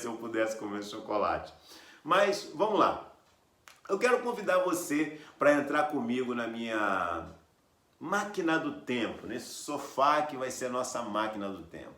se eu pudesse comer chocolate. Mas vamos lá. Eu quero convidar você para entrar comigo na minha máquina do tempo, nesse sofá que vai ser a nossa máquina do tempo.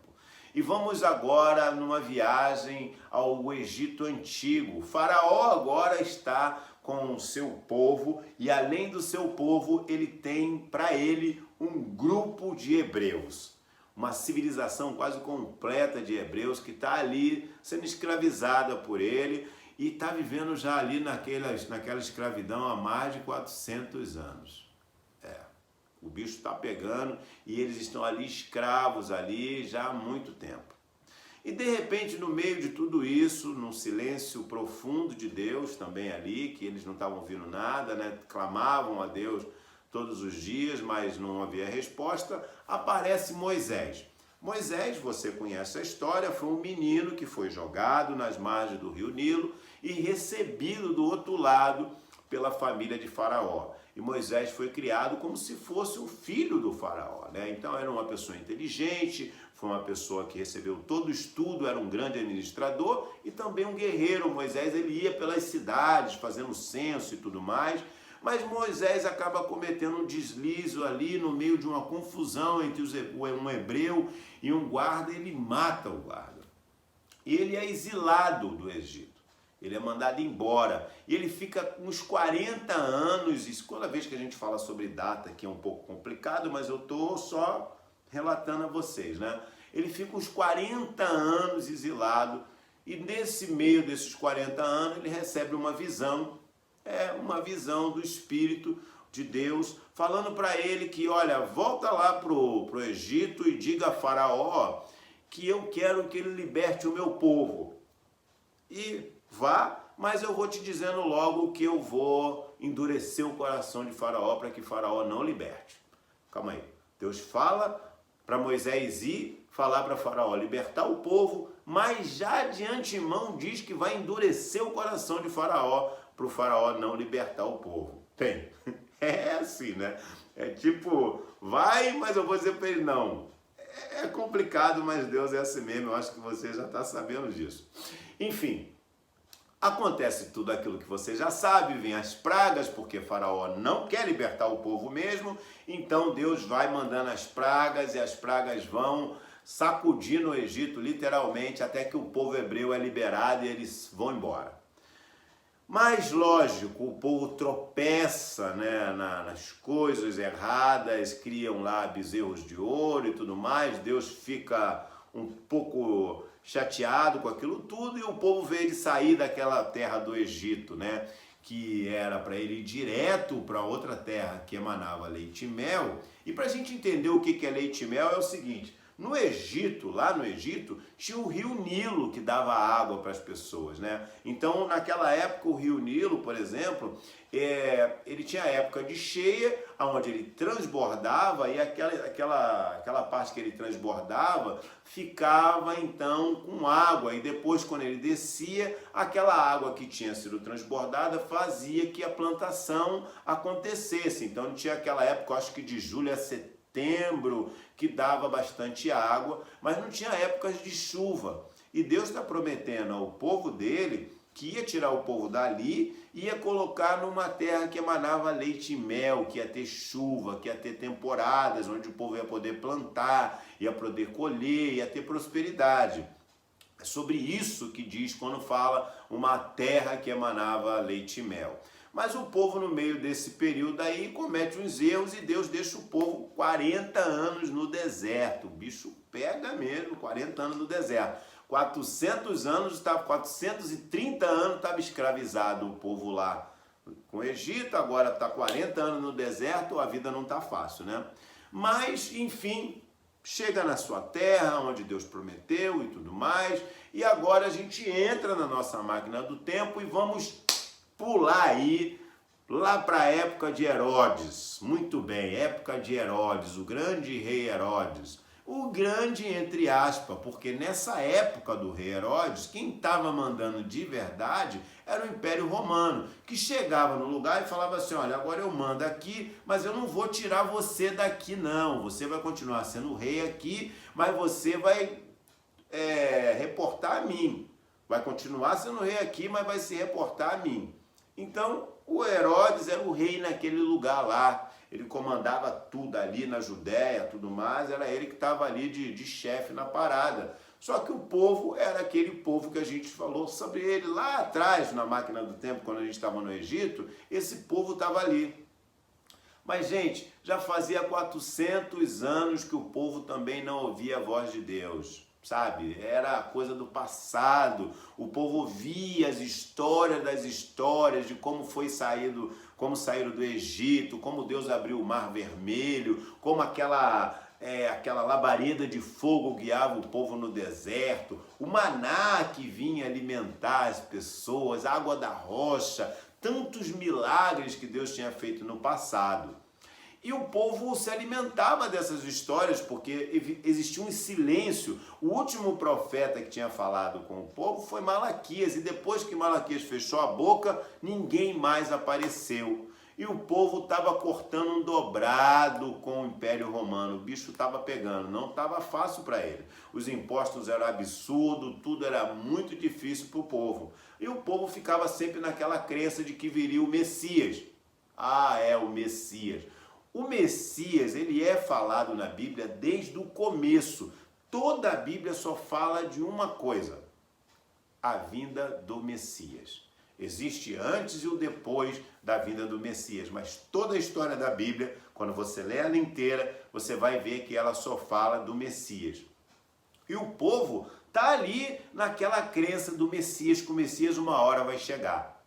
E vamos agora numa viagem ao Egito Antigo. O faraó agora está com o seu povo e além do seu povo, ele tem para ele um grupo de hebreus. Uma civilização quase completa de hebreus que está ali sendo escravizada por ele e está vivendo já ali naquela escravidão há mais de 400 anos. O bicho está pegando e eles estão ali escravos ali já há muito tempo. E de repente, no meio de tudo isso, num silêncio profundo de Deus também ali, que eles não estavam ouvindo nada, né? Clamavam a Deus todos os dias, mas não havia resposta, aparece Moisés. Moisés, você conhece a história, foi um menino que foi jogado nas margens do rio Nilo e recebido do outro lado pela família de Faraó. E Moisés foi criado como se fosse o filho do faraó, né? Então era uma pessoa inteligente, foi uma pessoa que recebeu todo o estudo, era um grande administrador e também um guerreiro. Moisés ele ia pelas cidades fazendo censo e tudo mais, mas Moisés acaba cometendo um deslize ali no meio de uma confusão entre um hebreu e um guarda, ele mata o guarda. E ele é exilado do Egito. Ele é mandado embora e ele fica uns 40 anos, e toda vez que a gente fala sobre data aqui é um pouco complicado, mas eu estou só relatando a vocês, né? Ele fica uns 40 anos exilado e nesse meio desses 40 anos ele recebe uma visão do Espírito de Deus, falando para ele que, olha, volta lá pro Egito e diga a Faraó que eu quero que ele liberte o meu povo. E vá, mas eu vou te dizendo logo que eu vou endurecer o coração de Faraó para que Faraó não liberte. Calma aí. Deus fala para Moisés ir falar para Faraó libertar o povo, mas já de antemão diz que vai endurecer o coração de Faraó para o Faraó não libertar o povo. Tem. É assim, né? É tipo, vai, mas eu vou dizer para ele não. É complicado, mas Deus é assim mesmo. Eu acho que você já está sabendo disso. Enfim. Acontece tudo aquilo que você já sabe, vem as pragas, porque Faraó não quer libertar o povo mesmo, então Deus vai mandando as pragas e as pragas vão sacudindo o Egito literalmente até que o povo hebreu é liberado e eles vão embora. Mas lógico, o povo tropeça, né, nas coisas erradas, criam lá bezerros de ouro e tudo mais, Deus fica um pouco chateado com aquilo tudo e o povo vê ele sair daquela terra do Egito, né? Que era para ele ir direto para outra terra que emanava leite e mel. E para a gente entender o que é leite e mel é o seguinte: no Egito, lá no Egito, tinha o rio Nilo que dava água para as pessoas, né? Então, naquela época, o rio Nilo, por exemplo, ele tinha a época de cheia, onde ele transbordava e aquela parte que ele transbordava ficava, então, com água. E depois, quando ele descia, aquela água que tinha sido transbordada fazia que a plantação acontecesse. Então, tinha aquela época, acho que de julho a setembro, que dava bastante água, mas não tinha épocas de chuva. E Deus está prometendo ao povo dele que ia tirar o povo dali e ia colocar numa terra que emanava leite e mel, que ia ter chuva, que ia ter temporadas, onde o povo ia poder plantar, ia poder colher, ia ter prosperidade. É sobre isso que diz quando fala uma terra que emanava leite e mel. Mas o povo, no meio desse período aí, comete uns erros e Deus deixa o povo 40 anos no deserto. O bicho pega mesmo, 40 anos no deserto. 430 anos estava escravizado o povo lá com o Egito, agora está 40 anos no deserto, a vida não está fácil, né? Mas, enfim, chega na sua terra, onde Deus prometeu e tudo mais, e agora a gente entra na nossa máquina do tempo e vamos pular aí, lá para a época de Herodes. Muito bem, época de Herodes, o grande rei Herodes. O grande entre aspas, porque nessa época do rei Herodes, quem estava mandando de verdade era o Império Romano, que chegava no lugar e falava assim: olha, agora eu mando aqui, mas eu não vou tirar você daqui não, você vai continuar sendo rei aqui, mas você vai reportar a mim. vai continuar sendo rei aqui, mas vai se reportar a mim. Então, o Herodes era o rei naquele lugar lá. Ele comandava tudo ali na Judéia, tudo mais, era ele que estava ali de chefe na parada. Só que o povo era aquele povo que a gente falou sobre ele lá atrás, na máquina do tempo, quando a gente estava no Egito, esse povo estava ali. Mas, gente, já fazia 400 anos que o povo também não ouvia a voz de Deus, sabe? Era coisa do passado. O povo ouvia as histórias das histórias de como saíram do Egito, como Deus abriu o Mar Vermelho, como aquela labareda de fogo guiava o povo no deserto, o maná que vinha alimentar as pessoas, a água da rocha, tantos milagres que Deus tinha feito no passado. E o povo se alimentava dessas histórias porque existia um silêncio. O último profeta que tinha falado com o povo foi Malaquias, e depois que Malaquias fechou a boca, ninguém mais apareceu. E o povo estava cortando um dobrado com o Império Romano. O bicho estava pegando, não estava fácil para ele. Os impostos eram absurdos, tudo era muito difícil para o povo. E o povo ficava sempre naquela crença de que viria o Messias. Ah, é o Messias. O Messias, ele é falado na Bíblia desde o começo. Toda a Bíblia só fala de uma coisa: a vinda do Messias. Existe antes e o depois da vinda do Messias, mas toda a história da Bíblia, quando você lê ela inteira, você vai ver que ela só fala do Messias. E o povo está ali naquela crença do Messias, que o Messias uma hora vai chegar.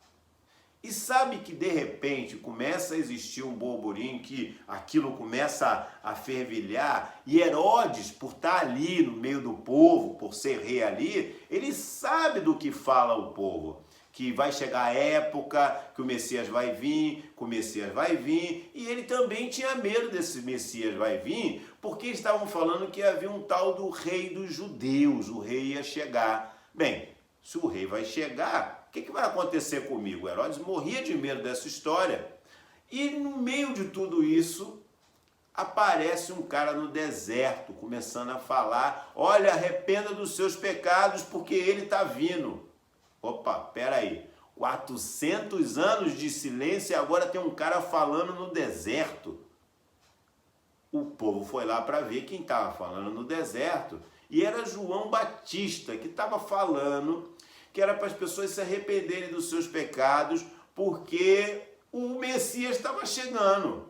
E sabe que de repente começa a existir um burburinho, que aquilo começa a fervilhar, e Herodes, por estar ali no meio do povo, por ser rei ali, ele sabe do que fala o povo. Que vai chegar a época que o Messias vai vir, e ele também tinha medo desse Messias vai vir, porque estavam falando que havia um tal do rei dos judeus, o rei ia chegar. Bem, se o rei vai chegar, o que vai acontecer comigo? Herodes morria de medo dessa história. E no meio de tudo isso, aparece um cara no deserto, começando a falar: olha, arrependa dos seus pecados, porque ele está vindo. Opa, peraí, 400 anos de silêncio e agora tem um cara falando no deserto. O povo foi lá para ver quem estava falando no deserto, e era João Batista que estava falando que era para as pessoas se arrependerem dos seus pecados, porque o Messias estava chegando.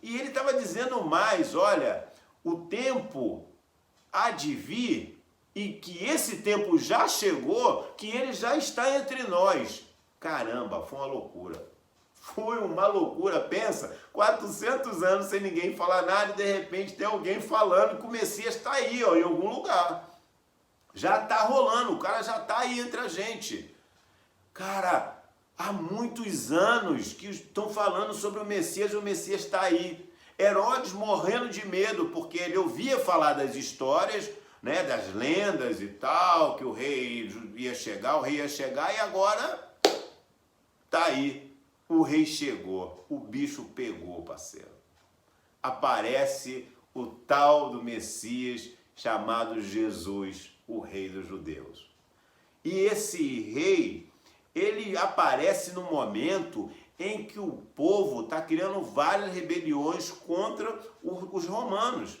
E ele estava dizendo mais: olha, o tempo há de vir, e que esse tempo já chegou, que ele já está entre nós. Caramba, foi uma loucura. Foi uma loucura, pensa, 400 anos sem ninguém falar nada, e de repente tem alguém falando que o Messias está aí, ó, em algum lugar. Já está rolando, o cara já está aí entre a gente. Cara, há muitos anos que estão falando sobre o Messias está aí. Herodes morrendo de medo, porque ele ouvia falar das histórias, né, das lendas e tal, que o rei ia chegar, e agora tá aí, o rei chegou, o bicho pegou, parceiro. Aparece o tal do Messias chamado Jesus, o rei dos judeus. E esse rei, ele aparece no momento em que o povo está criando várias rebeliões contra os romanos.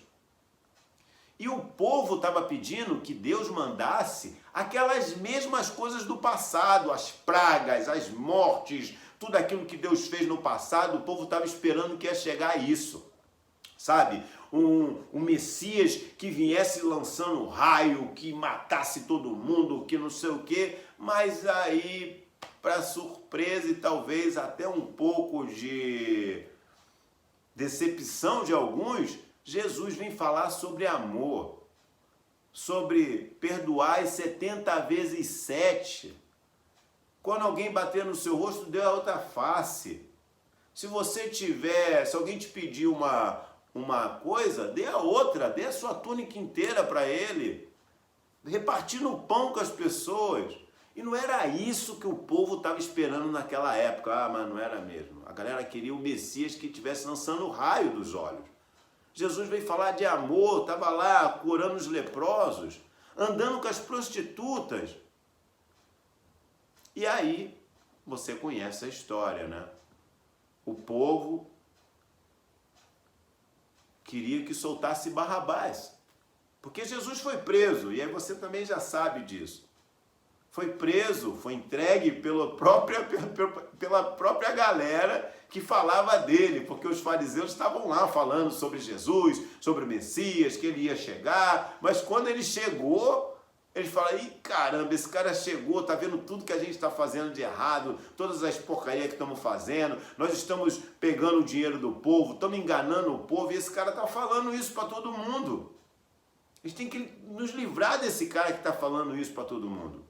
E o povo estava pedindo que Deus mandasse aquelas mesmas coisas do passado, as pragas, as mortes, tudo aquilo que Deus fez no passado. O povo estava esperando que ia chegar a isso, sabe? Um Messias que viesse lançando raio, que matasse todo mundo, que não sei o quê. Mas aí, para surpresa e talvez até um pouco de decepção de alguns, Jesus vem falar sobre amor, sobre perdoar 70 vezes 7. Quando alguém bater no seu rosto, dê a outra face. Se alguém te pedir uma coisa, dê a outra, dê a sua túnica inteira para ele. Repartindo o pão com as pessoas. E não era isso que o povo estava esperando naquela época. Ah, mas não era mesmo. A galera queria o Messias que estivesse lançando o raio dos olhos. Jesus veio falar de amor, estava lá curando os leprosos, andando com as prostitutas. E aí, você conhece a história, né? O povo queria que soltasse Barrabás, porque Jesus foi preso, e aí você também já sabe disso. Foi preso, foi entregue pela própria galera que falava dele, porque os fariseus estavam lá falando sobre Jesus, sobre o Messias, que ele ia chegar, mas quando ele chegou, eles falaram: ih, caramba, esse cara chegou, tá vendo tudo que a gente está fazendo de errado, todas as porcarias que estamos fazendo, nós estamos pegando o dinheiro do povo, estamos enganando o povo, e esse cara está falando isso para todo mundo. A gente tem que nos livrar desse cara que está falando isso para todo mundo.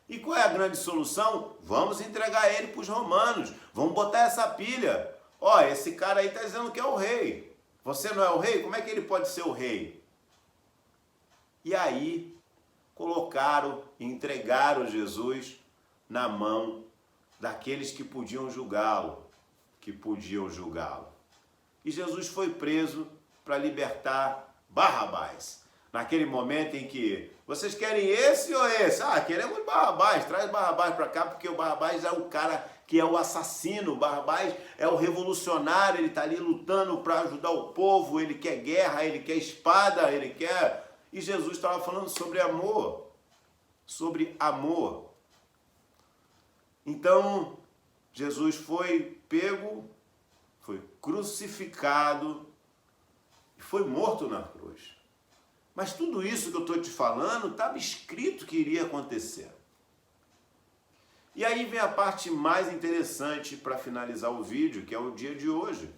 E qual é a grande solução? Vamos entregar ele para os romanos, vamos botar essa pilha. Ó, esse cara aí está dizendo que é o rei. Você não é o rei? Como é que ele pode ser o rei? E aí, colocaram e entregaram Jesus na mão daqueles que podiam julgá-lo, E Jesus foi preso para libertar Barrabás. Naquele momento em que, vocês querem esse ou esse? Ah, queremos Barrabás, traz Barrabás para cá, porque o Barrabás é o cara que é o assassino, o Barrabás é o revolucionário, ele está ali lutando para ajudar o povo, ele quer guerra, ele quer espada, ele quer... E Jesus estava falando sobre amor, Então, Jesus foi pego, foi crucificado e foi morto na cruz. Mas tudo isso que eu estou te falando estava escrito que iria acontecer. E aí vem a parte mais interessante para finalizar o vídeo, que é o dia de hoje.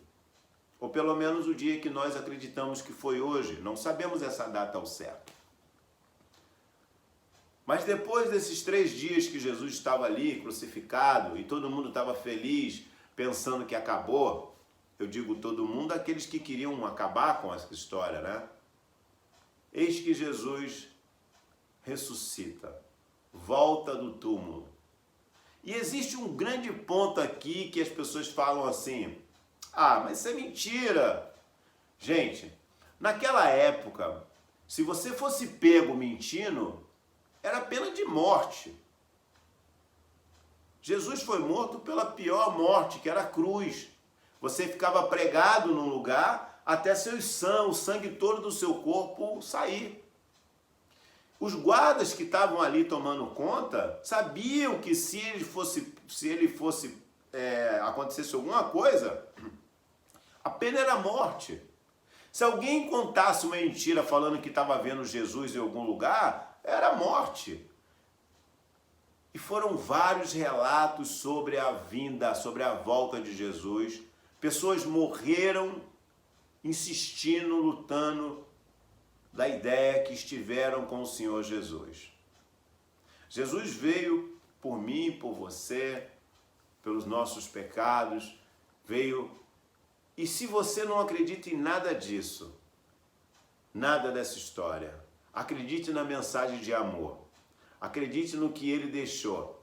Ou pelo menos o dia que nós acreditamos que foi hoje. Não sabemos essa data ao certo. Mas depois desses 3 dias que Jesus estava ali crucificado e todo mundo estava feliz, pensando que acabou, eu digo todo mundo, aqueles que queriam acabar com essa história, né? Eis que Jesus ressuscita, volta do túmulo. E existe um grande ponto aqui que as pessoas falam assim: ah, mas isso é mentira. Gente, naquela época, se você fosse pego mentindo, era pena de morte. Jesus foi morto pela pior morte, que era a cruz. Você ficava pregado num lugar até o sangue todo do seu corpo sair. Os guardas que estavam ali tomando conta sabiam que se acontecesse alguma coisa, a pena era a morte. Se alguém contasse uma mentira falando que estava vendo Jesus em algum lugar, era a morte. E foram vários relatos sobre a vinda, sobre a volta de Jesus. Pessoas morreram insistindo, lutando, da ideia que estiveram com o Senhor Jesus. Jesus veio por mim, por você, pelos nossos pecados, veio. E se você não acredita em nada disso, nada dessa história, acredite na mensagem de amor. Acredite no que ele deixou.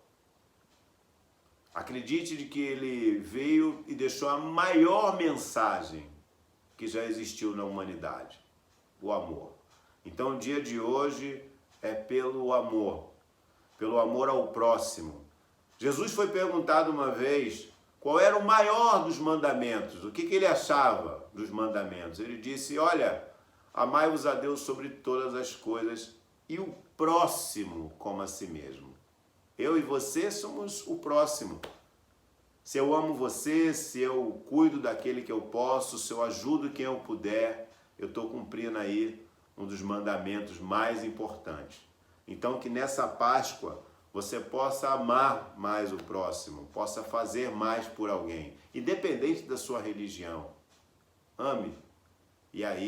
Acredite de que ele veio e deixou a maior mensagem que já existiu na humanidade, o amor. Então o dia de hoje é pelo amor ao próximo. Jesus foi perguntado uma vez qual era o maior dos mandamentos, o que ele achava dos mandamentos. Ele disse: olha, amai-vos a Deus sobre todas as coisas e o próximo como a si mesmo. Eu e você somos o próximo. Se eu amo você, se eu cuido daquele que eu posso, se eu ajudo quem eu puder, eu estou cumprindo aí um dos mandamentos mais importantes. Então que nessa Páscoa você possa amar mais o próximo, possa fazer mais por alguém, independente da sua religião. Ame. E aí